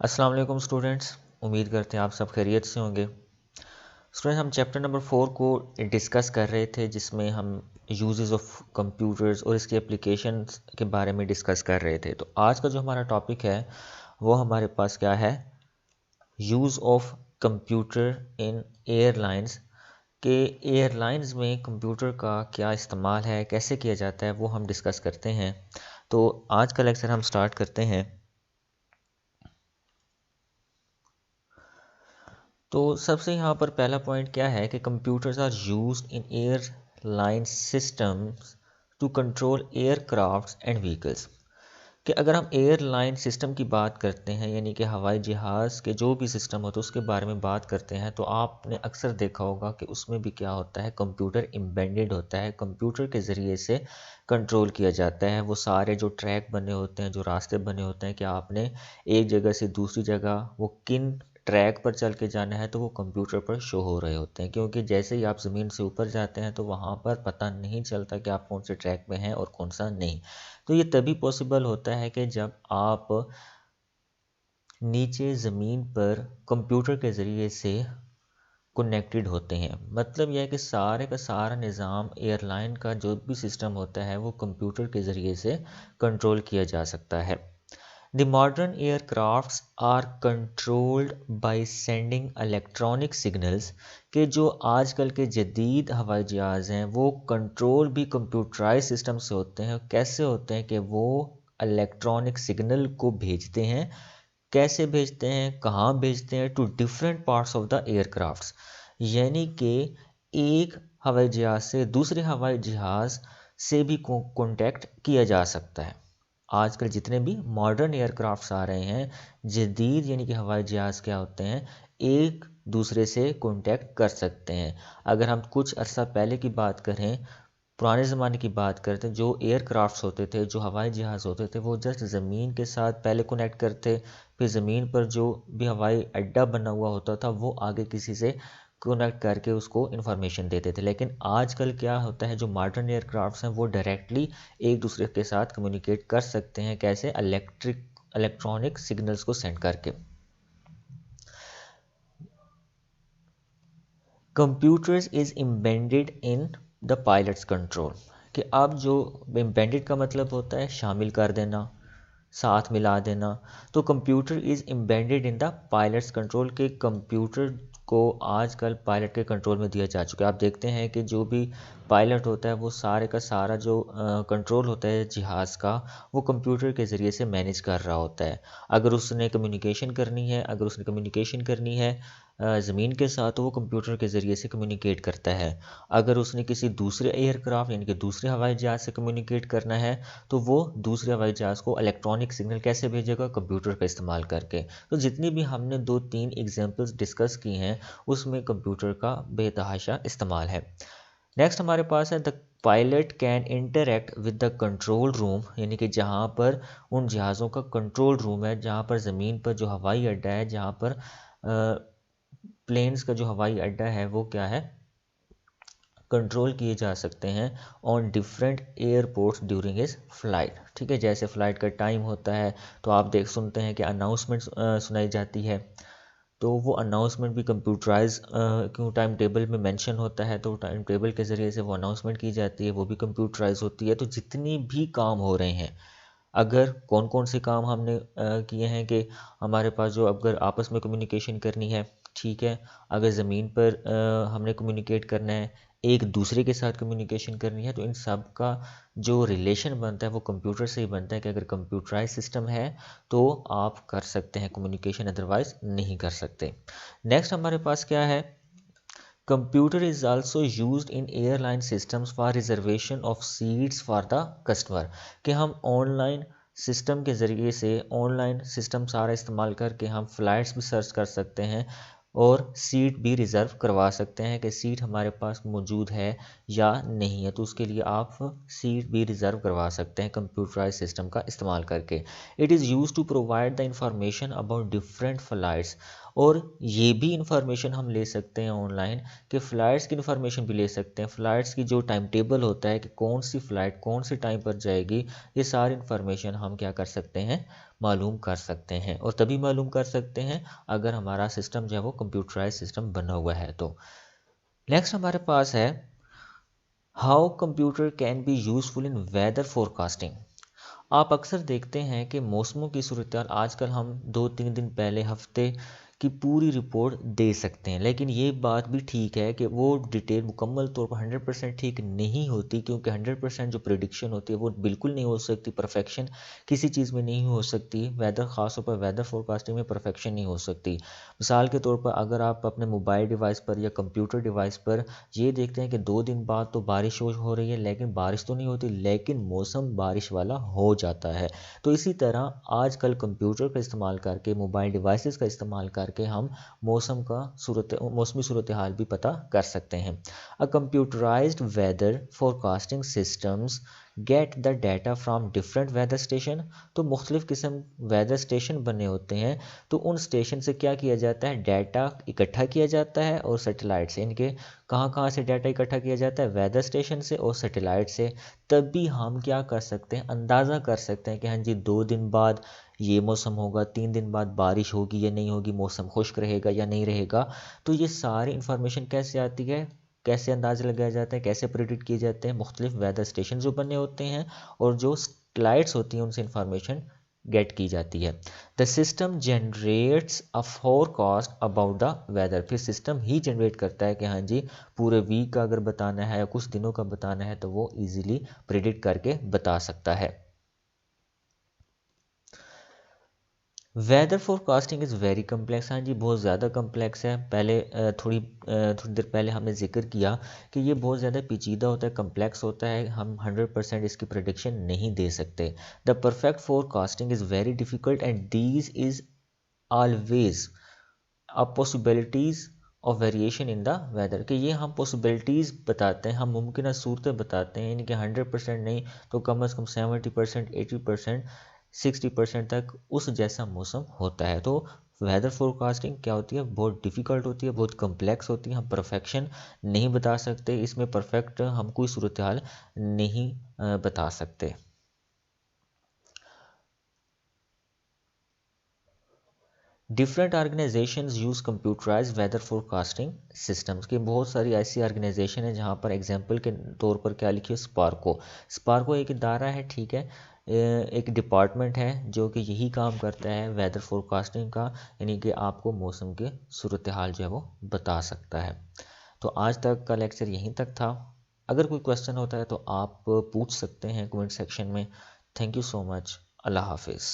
अस्सलाम वालेकुम स्टूडेंट्स। उम्मीद करते हैं आप सब खैरियत से होंगे। स्टूडेंट्स, हम चैप्टर नंबर 4 को डिस्कस कर रहे थे जिसमें हम यूजेस ऑफ कंप्यूटर्स और इसकी एप्लीकेशंस के बारे में डिस्कस कर रहे थे। तो आज का जो हमारा टॉपिक है वो हमारे पास क्या है, use of computer in airlines के एयरलाइंस में कंप्यूटर का क्या इस्तेमाल है, कैसे किया जाता है, वो हम डिस्कस करते हैं। तो आज का लेक्चर हम स्टार्ट करते हैं। तो सबसे यहाँ पर पहला पॉइंट क्या है कि computers are used in airline systems to control aircrafts and vehicles. कि अगर हम एयरलाइन सिस्टम की बात करते हैं, यानी कि हवाई जहाज़ के जो भी सिस्टम होते हैं उसके बारे में बात करते हैं, तो आपने अक्सर देखा होगा कि उसमें भी क्या होता है, कंप्यूटर एम्बेडेड होता है। कंप्यूटर के ज़रिए से कंट्रोल किया जाता है। वो सारे जो ट्रैक बने होते हैं, जो रास्ते बने होते हैं कि आपने एक जगह से दूसरी जगह वो किन ट्रैक पर चल के जाना है, तो वो कंप्यूटर पर शो हो रहे होते हैं। क्योंकि जैसे ही आप ज़मीन से ऊपर जाते हैं तो वहाँ पर पता नहीं चलता कि आप कौन से ट्रैक में हैं और कौन सा नहीं। तो ये तभी पॉसिबल होता है कि जब आप नीचे ज़मीन पर कंप्यूटर के ज़रिए से कनेक्टेड होते हैं। मतलब यह है कि सारे का सारा निज़ाम एयरलाइन का जो भी सिस्टम होता है वो कंप्यूटर के ज़रिए से कंट्रोल किया जा सकता है। The modern aircrafts are controlled by sending electronic signals कि जो आजकल के जदीद हवाई जहाज़ हैं वो कंट्रोल भी कंप्यूटराइज सिस्टम से होते हैं। कैसे होते हैं कि वो इलेक्ट्रॉनिक सिग्नल को भेजते हैं। कैसे भेजते हैं, कहाँ भेजते हैं, to different parts of the aircrafts. यानी कि एक हवाई जहाज़ से दूसरे हवाई जहाज़ से भी कॉन्टेक्ट किया जा सकता है। आजकल जितने भी मॉडर्न एयरक्राफ्ट्स आ रहे हैं जदीद, यानी कि हवाई जहाज़ क्या होते हैं, एक दूसरे से कांटेक्ट कर सकते हैं। अगर हम कुछ अर्सा पहले की बात करें, पुराने ज़माने की बात करते हैं, जो एयरक्राफ्ट्स होते थे, जो हवाई जहाज़ होते थे, वो जस्ट ज़मीन के साथ पहले कनेक्ट करते, फिर ज़मीन पर जो भी हवाई अड्डा बना हुआ होता था वो आगे किसी से कनेक्ट करके उसको इन्फॉर्मेशन देते थे। लेकिन आजकल क्या होता है, जो मॉडर्न एयरक्राफ्ट्स हैं वो डायरेक्टली एक दूसरे के साथ कम्युनिकेट कर सकते हैं। कैसे? इलेक्ट्रॉनिक सिग्नल्स को सेंड करके। Computers is embedded in the pilots control. कि अब जो एम्बेडेड का मतलब होता है शामिल कर देना, साथ मिला देना। तो computer is embedded in the pilots control के कंप्यूटर को आजकल पायलट के कंट्रोल में दिया जा चुका है। आप देखते हैं कि जो भी पायलट होता है वो सारे का सारा जो कंट्रोल होता है जहाज़ का, वो कंप्यूटर के ज़रिए से मैनेज कर रहा होता है। अगर उसने कम्युनिकेशन करनी है, ज़मीन के साथ, तो वो कंप्यूटर के ज़रिए से कम्युनिकेट करता है। अगर उसने किसी दूसरे एयरक्राफ्ट यानी कि दूसरे हवाई जहाज़ से कम्युनिकेट करना है, तो वो दूसरे हवाई जहाज़ को इलेक्ट्रॉनिक सिग्नल कैसे भेजेगा? कंप्यूटर का इस्तेमाल करके। तो जितनी भी हमने 2-3 एग्जांपल्स डिस्कस की हैं उसमें कंप्यूटर का बेतहाशा इस्तेमाल है। नेक्स्ट हमारे पास है the pilot can interact with the control room. यानी कि जहाँ पर उन जहाज़ों का कंट्रोल रूम है, जहाँ पर ज़मीन पर जो हवाई अड्डा है, जहाँ पर प्लेन्स का जो हवाई अड्डा है वो क्या है, कंट्रोल किए जा सकते हैं on different airports during his flight. ठीक है, जैसे फ़्लाइट का टाइम होता है तो आप सुनते हैं कि अनाउंसमेंट सुनाई जाती है, तो वो अनाउंसमेंट भी कंप्यूटराइज क्यों टाइम टेबल में मेंशन होता है, तो टाइम टेबल के ज़रिए से वो अनाउंसमेंट की जाती है, वो भी कंप्यूटराइज होती है। तो जितनी भी काम हो रहे हैं, अगर कौन कौन से काम हमने किए हैं कि हमारे पास जो अगर आपस में कम्युनिकेशन करनी है, ठीक है, अगर ज़मीन पर हमने कम्युनिकेट करना है, एक दूसरे के साथ कम्युनिकेशन करनी है, तो इन सब का जो रिलेशन बनता है वो कंप्यूटर से ही बनता है। कि अगर कंप्यूटराइज सिस्टम है तो आप कर सकते हैं कम्युनिकेशन, अदरवाइज नहीं कर सकते। नेक्स्ट हमारे पास क्या है, computer is also used in airline systems for reservation of seats for the customer. कि हम ऑनलाइन सिस्टम के ज़रिए से, ऑनलाइन सिस्टम सारा इस्तेमाल करके हम फ़्लाइट्स भी सर्च कर सकते हैं और सीट भी रिज़र्व करवा सकते हैं कि सीट हमारे पास मौजूद है या नहीं है। तो उसके लिए आप सीट भी रिज़र्व करवा सकते हैं कंप्यूटराइज सिस्टम का इस्तेमाल करके। It is use to provide the information about different flights. और ये भी इंफॉर्मेशन हम ले सकते हैं ऑनलाइन कि फ़्लाइट्स की इंफॉर्मेशन भी ले सकते हैं। फ़्लाइट्स की जो टाइम टेबल होता है कि कौन सी फ़्लाइट कौन सी टाइम पर जाएगी, ये सारी इंफॉर्मेशन हम क्या कर सकते हैं, मालूम कर सकते हैं। और तभी मालूम कर सकते हैं अगर हमारा सिस्टम जो है वो कंप्यूटराइज सिस्टम बना हुआ है। तो नेक्स्ट हमारे पास है how computer can be useful in weather forecasting. आप अक्सर देखते हैं कि मौसमों की सूरत आजकल हम 2-3 दिन पहले हफ्ते की पूरी रिपोर्ट दे सकते हैं, लेकिन ये बात भी ठीक है कि वो डिटेल मुकम्मल तौर पर 100% ठीक नहीं होती, क्योंकि 100% जो प्रिडिक्शन होती है वो बिल्कुल नहीं हो सकती। परफेक्शन किसी चीज़ में नहीं हो सकती, वेदर ख़ास तौर पर वेदर फोरकास्टिंग में परफेक्शन नहीं हो सकती। मिसाल के तौर पर अगर आप अपने मोबाइल डिवाइस पर या कंप्यूटर डिवाइस पर ये देखते हैं कि 2 दिन बाद तो बारिश हो रही है, लेकिन बारिश तो नहीं होती, लेकिन मौसम बारिश वाला हो जाता है। तो इसी तरह आजकल कंप्यूटर का इस्तेमाल करके, मोबाइल डिवाइसेस का इस्तेमाल करके हम मौसमी सूरत हाल भी पता कर सकते हैं। A computerised weather forecasting systems get the data from different weather station. तो मुख्तलिफ़ किस्म वेदर स्टेशन बने होते हैं, तो उन स्टेशन से क्या किया जाता है, डाटा इकट्ठा किया जाता है। और सैटेलाइट से इनके कहाँ से डाटा इकट्ठा किया जाता है, वेदर स्टेशन से और सैटेलाइट से। तभी हम क्या कर सकते हैं, अंदाज़ा कर सकते हैं कि हाँ जी 2 दिन बाद ये मौसम होगा, 3 दिन बाद बारिश होगी या नहीं होगी, मौसम खुश्क रहेगा या नहीं रहेगा। तो ये सारी इंफॉर्मेशन कैसे आती है, कैसे अंदाज़ा लगाया जाता है, कैसे प्रिडिक्ट किए जाते हैं, मुख्तलिफ वेदर स्टेशन जो बने होते हैं और जो सैटेलाइट्स होती हैं उनसे इंफॉर्मेशन गेट की जाती है। The system generates a forecast about the weather. फिर सिस्टम ही जनरेट करता है कि हाँ जी पूरे वीक का अगर बताना है या कुछ दिनों का बताना है तो वो इजीली प्रिडिक्ट करके बता सकता है। Weather forecasting is very complex. हाँ जी बहुत ज़्यादा कम्प्लेक्स है। पहले थोड़ी देर पहले हमने जिक्र किया कि ये बहुत ज़्यादा पेचीदा होता है, कम्प्लेक्स होता है, हम 100% इसकी प्रेडिक्शन नहीं दे सकते। The perfect forecasting is very difficult and these is always a possibilities of variation in the weather. कि ये हम पॉसिबिलिटीज़ बताते हैं, हम मुमकिन सूरतें बताते हैं, यानी कि 100% नहीं तो कम से कम 70%, 80%, 60% तक उस जैसा मौसम होता है। तो वेदर फोरकास्टिंग क्या होती है, बहुत डिफ़िकल्ट होती है, बहुत कम्प्लेक्स होती है, हम परफेक्शन नहीं बता सकते, इसमें परफेक्ट हम कोई सूरत हाल नहीं बता सकते। Different organisations use computerize weather forecasting systems. की बहुत सारी ऐसी ऑर्गेनाइजेशन है जहाँ पर एग्जांपल के तौर पर क्या लिखिए, स्पार्को एक इदारा है, ठीक है, एक डिपार्टमेंट है जो कि यही काम करता है वेदर फोरकास्टिंग का, यानी कि आपको मौसम के सूरत हाल जो है वो बता सकता है। तो आज तक का लेक्चर यहीं तक था। अगर कोई क्वेश्चन होता है तो आप पूछ सकते हैं कमेंट सेक्शन में। Thank you so much. अल्लाह हाफिज़।